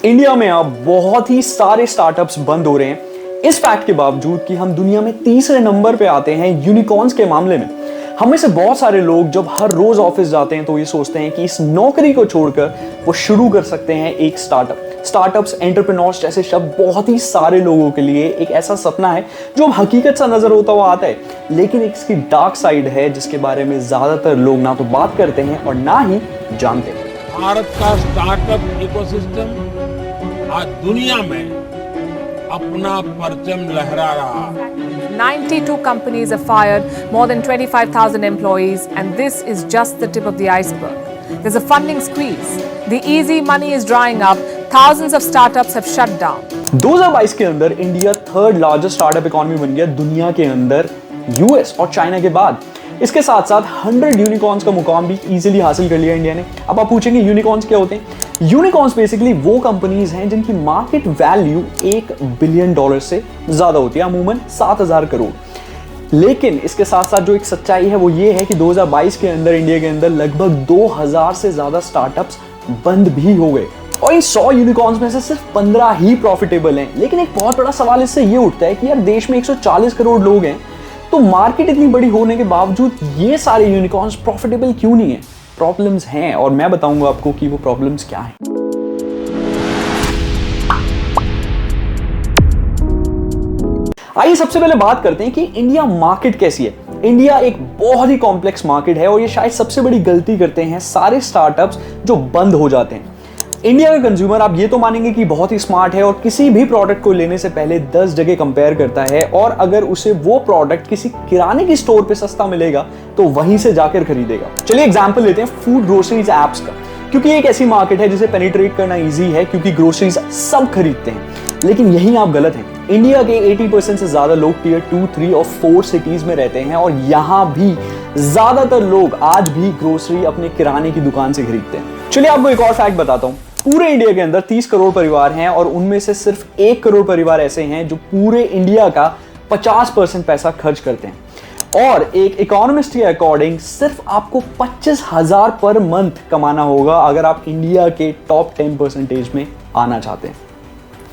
India में अब बहुत ही सारे स्टार्टअप्स बंद हो रहे हैं। इस फैक्ट के बावजूद कि हम दुनिया में तीसरे नंबर पे आते हैं यूनिकॉर्न्स के मामले में। हम में से बहुत सारे लोग जब हर रोज ऑफिस जाते हैं तो ये सोचते हैं कि इस नौकरी को छोड़कर वो शुरू कर सकते हैं एक स्टार्टअप। स्टार्टअप्स, एंटरप्रेन्योर्स जैसे शब्द बहुत ही सारे लोगों के लिए एक ऐसा सपना है जो अब हकीकत सा नजर होता हुआ आता है, लेकिन एक इसकी डार्क साइड है जिसके बारे में ज्यादातर लोग ना तो बात करते हैं और ना ही जानते हैं। भारत का स्टार्टअप इकोसिस्टम आज दुनिया में अपना परचम लहरा रहा है। 92 companies have fired more than 25,000 employees, and this is just the tip of the iceberg. There's a funding squeeze. The easy money is drying up. Thousands of startups have shut down. 2022 के अंदर India third largest startup economy बन गया दुनिया के अंदर, US और China के बाद। इसके साथ साथ 100 यूनिकॉर्न्स का मुकाम भी इजीली हासिल कर लिया इंडिया ने। अब आप पूछेंगे यूनिकॉर्न्स क्या होते हैं? यूनिकॉर्न्स बेसिकली वो कंपनीज हैं जिनकी मार्केट वैल्यू $1 बिलियन से ज्यादा होती है, अमूमन 7,000 करोड़। लेकिन इसके साथ साथ जो एक सच्चाई है वो ये है कि 2022 के अंदर इंडिया के अंदर लगभग 2000 से ज्यादा स्टार्टअप्स बंद भी हो गए और इन 100 यूनिकॉर्न्स में से सिर्फ 15 ही प्रॉफिटेबल हैं। लेकिन एक बहुत बड़ा सवाल इससे ये उठता है कि यार देश में 140 करोड़ लोग हैं, तो मार्केट इतनी बड़ी होने के बावजूद ये सारे यूनिकॉर्न्स प्रॉफिटेबल क्यों नहीं है? प्रॉब्लम्स हैं और मैं बताऊंगा आपको कि वो प्रॉब्लम्स क्या हैं। आइए सबसे पहले बात करते हैं कि इंडिया मार्केट कैसी है। इंडिया एक बहुत ही कॉम्प्लेक्स मार्केट है और ये शायद सबसे बड़ी गलती करते हैं सारे स्टार्टअप्स जो बंद हो जाते हैं। इंडिया का कंज्यूमर आप ये तो मानेंगे कि बहुत ही स्मार्ट है और किसी भी प्रोडक्ट को लेने से पहले 10 जगह कंपेयर करता है, और अगर उसे वो प्रोडक्ट किसी किराने की स्टोर पे सस्ता मिलेगा तो वहीं से जाकर खरीदेगा। चलिए एग्जांपल लेते हैं फूड ग्रोसरीज एप्स का, क्योंकि एक ऐसी मार्केट है जिसे पेनिट्रेट करना इजी है क्योंकि ग्रोसरीज सब खरीदते हैं। लेकिन यहीं आप गलत हैं। इंडिया के 80% से ज्यादा लोग टियर 2, 3 और 4 सिटीज में रहते हैं और यहां भी ज्यादातर लोग आज भी ग्रोसरी अपने किराने की दुकान से खरीदते हैं। चलिए आपको एक और फैक्ट बताता हूं। पूरे इंडिया के अंदर 30 करोड़ परिवार हैं और उनमें से सिर्फ 1 करोड़ परिवार ऐसे हैं जो पूरे इंडिया का 50% पैसा खर्च करते हैं। और एक इकोनॉमिस्ट के अकॉर्डिंग सिर्फ आपको 25,000 पर मंथ कमाना होगा अगर आप इंडिया के टॉप 10% में आना चाहते हैं।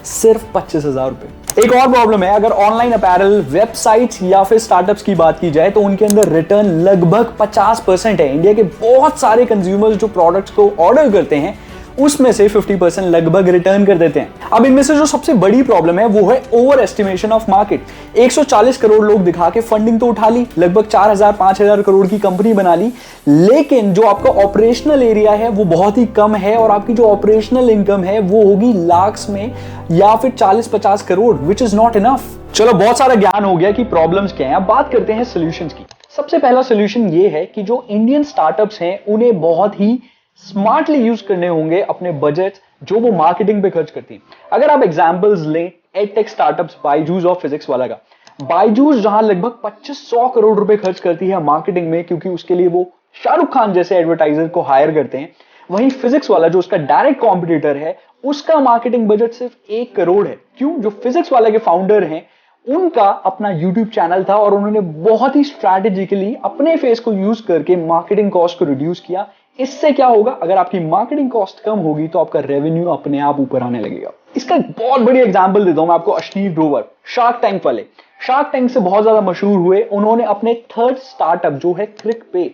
सिर्फ 25,000 रुपए। एक और प्रॉब्लम है, अगर ऑनलाइन अपैरल, वेबसाइट्स या फिर स्टार्टअप्स की बात की जाए तो उनके अंदर रिटर्न लगभग 50% है। इंडिया के बहुत सारे कंज्यूमर्स जो प्रोडक्ट्स को ऑर्डर करते हैं उसमें से 50% लगभग रिटर्न कर देते हैं। अब इनमें से जो सबसे बड़ी प्रॉब्लम है वो है over estimation of market. 140 crore लोग दिखा के फंडिंग तो उठा ली, लगभग 4,000-5,000 करोड़ की कंपनी बना ली, लेकिन जो आपका ऑपरेशनल एरिया है वो बहुत ही कम है और आपकी जो ऑपरेशनल इनकम है वो होगी लाख्स में या फिर 40-50 crore, which is not enough. चलो बहुत सारा ज्ञान हो गया कि प्रॉब्लम्स क्या हैं, अब बात करते हैं सॉल्यूशंस की। सबसे पहला सॉल्यूशन ये है कि जो इंडियन स्टार्टअप्स हैं उन्हें बहुत ही स्मार्टली यूज करने होंगे अपने बजट जो वो मार्केटिंग पे खर्च करती हैं। अगर आप एग्जांपल्स लें एडटेक स्टार्टअप्स बायजूस और फिजिक्स वाला का, बायजूस जहां लगभग 2500 करोड़ रुपए खर्च करती है मार्केटिंग में क्योंकि उसके लिए वो शाहरुख खान जैसे एडवर्टाइजर को हायर करते हैं, वहीं फिजिक्स वाला जो उसका डायरेक्ट कॉम्पिटिटर है उसका मार्केटिंग बजट सिर्फ 1 करोड़ है। क्यों? जो फिजिक्स वाला के फाउंडर हैं उनका अपना यूट्यूब चैनल था और उन्होंने बहुत ही स्ट्रैटेजिकली अपने फेस को यूज करके मार्केटिंग कॉस्ट को रिड्यूस किया। इससे क्या होगा, अगर आपकी मार्केटिंग कॉस्ट कम होगी तो आपका रेवेन्यू अपने आप ऊपर आने लगेगा। इसका एक बहुत बड़ी एग्जांपल देता हूं मैं आपको, अश्नीर ग्रोवर, शार्क टैंक वाले। शार्क टैंक से बहुत ज्यादा मशहूर हुए। उन्होंने अपने थर्ड स्टार्टअप जो है क्रिक पे,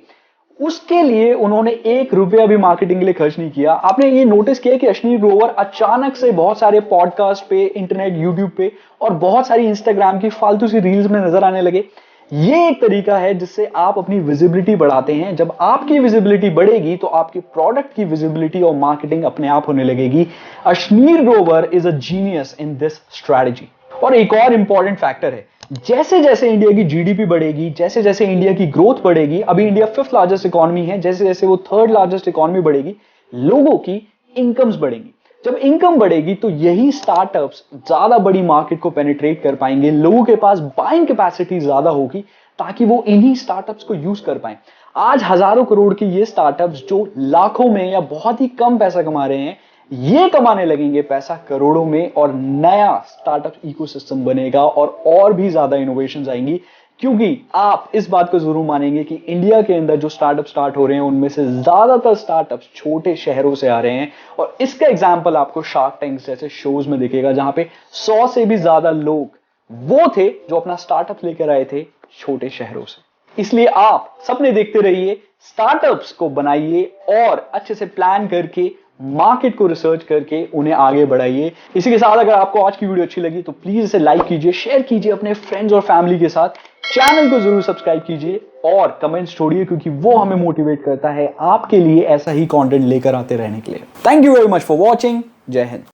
उसके लिए उन्होंने 1 रुपया भी मार्केटिंग के लिए खर्च नहीं किया। आपने ये नोटिस किया कि अश्नीर ग्रोवर अचानक से बहुत सारे पॉडकास्ट पे, इंटरनेट, यूट्यूब पे और बहुत सारी इंस्टाग्राम की फालतू सी रील्स में नजर आने लगे। ये एक तरीका है जिससे आप अपनी विजिबिलिटी बढ़ाते हैं। जब आपकी विजिबिलिटी बढ़ेगी तो आपके प्रोडक्ट की विजिबिलिटी और मार्केटिंग अपने आप होने लगेगी। Ashneer Grover is a genius in this strategy. और एक और इंपॉर्टेंट फैक्टर है, जैसे जैसे इंडिया की जीडीपी बढ़ेगी, जैसे जैसे इंडिया की ग्रोथ बढ़ेगी, अभी इंडिया 5th लार्जेस्ट इकोनॉमी है, जैसे जैसे वो 3rd लार्जेस्ट इकोनॉमी बढ़ेगी, लोगों की इनकम्स बढ़ेंगी। जब इनकम बढ़ेगी तो यही स्टार्टअप्स ज्यादा बड़ी मार्केट को पेनिट्रेट कर पाएंगे, लोगों के पास बाइंग कैपेसिटी ज्यादा होगी ताकि वो इन्हीं स्टार्टअप्स को यूज कर पाए। आज हजारों करोड़ के ये स्टार्टअप्स जो लाखों में या बहुत ही कम पैसा कमा रहे हैं, ये कमाने लगेंगे पैसा करोड़ों में और नया स्टार्टअप इकोसिस्टम बनेगा और भी ज्यादा इनोवेशंस आएंगी क्योंकि आप इस बात को जरूर मानेंगे कि इंडिया के अंदर जो स्टार्टअप स्टार्ट हो रहे हैं उनमें से ज्यादातर स्टार्टअप्स छोटे शहरों से आ रहे हैं। और इसका एग्जाम्पल आपको शार्क टैंक जैसे शोज में दिखेगा, जहां पे 100 से भी ज्यादा लोग वो थे जो अपना स्टार्टअप लेकर आए थे छोटे शहरों से। इसलिए आप सपने देखते रहिए, स्टार्टअप्स को बनाइए और अच्छे से प्लान करके मार्केट को रिसर्च करके उन्हें आगे बढ़ाइए। इसी के साथ अगर आपको आज की वीडियो अच्छी लगी तो प्लीज इसे लाइक कीजिए, शेयर कीजिए अपने फ्रेंड्स और फैमिली के साथ। चैनल को जरूर सब्सक्राइब कीजिए और कमेंट्स छोड़िए, क्योंकि वो हमें मोटिवेट करता है आपके लिए ऐसा ही कंटेंट लेकर आते रहने के लिए। Thank you very much for watching. जय हिंद।